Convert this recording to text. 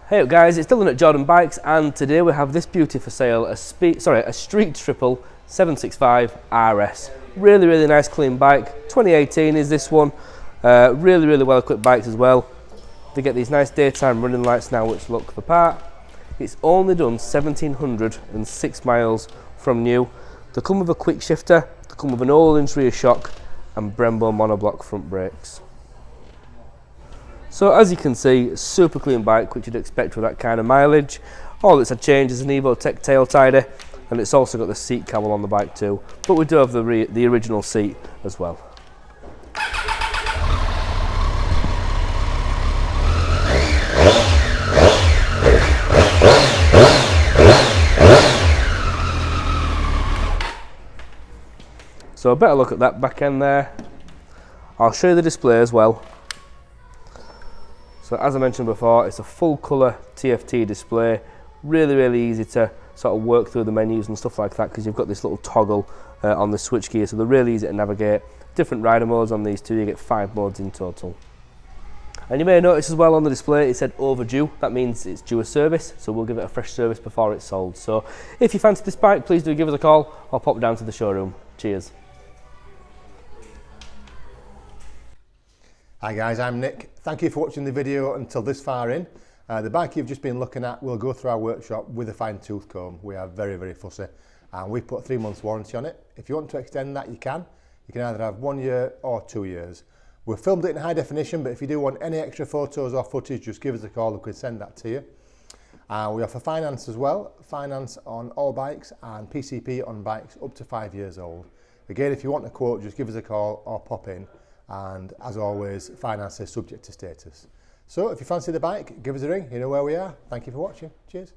Hey up guys, it's Dylan at Jordanbikes, and today we have this beauty for sale, a street triple 765 RS. Really nice clean bike. 2018 is this one. Really well equipped bikes as well. They get these nice daytime running lights now which look the part. It's only done 1706 miles from new. They come with a quickshifter, they come with an Ohlins rear shock and Brembo monobloc front brakes. So as you can see, super clean bike which you'd expect with that kind of mileage. All that's had change is an Evotech tail tidy, and it's also got the seat cowl on the bike too, but we do have the original seat as well. So a better look at that back end there. I'll show you the display as well. So as I mentioned before, it's a full colour TFT display. Really easy to sort of work through the menus and stuff like that, because you've got this little toggle on the switch gear, so they're really easy to navigate. Different rider modes on these two, you get 5 modes in total. And you may notice as well on the display it said overdue. That means it's due a service, so we'll give it a fresh service before it's sold. So if you fancy this bike, please do give us a call or pop down to the showroom. Cheers. Hi guys, I'm Nick. Thank you for watching the video until this far in. The bike you've just been looking at will go through our workshop with a fine tooth comb. We are very fussy, and we put 3 months warranty on it. If you want to extend that, you can. You can either have 1 year or 2 years. We've filmed it in high definition, but if you do want any extra photos or footage, just give us a call and we can send that to you. We offer finance as well, finance on all bikes and PCP on bikes up to 5 years old. Again, if you want a quote, just give us a call or pop in. And as always, finance is subject to status. So if you fancy the bike, give us a ring. You know where we are. Thank you for watching. Cheers.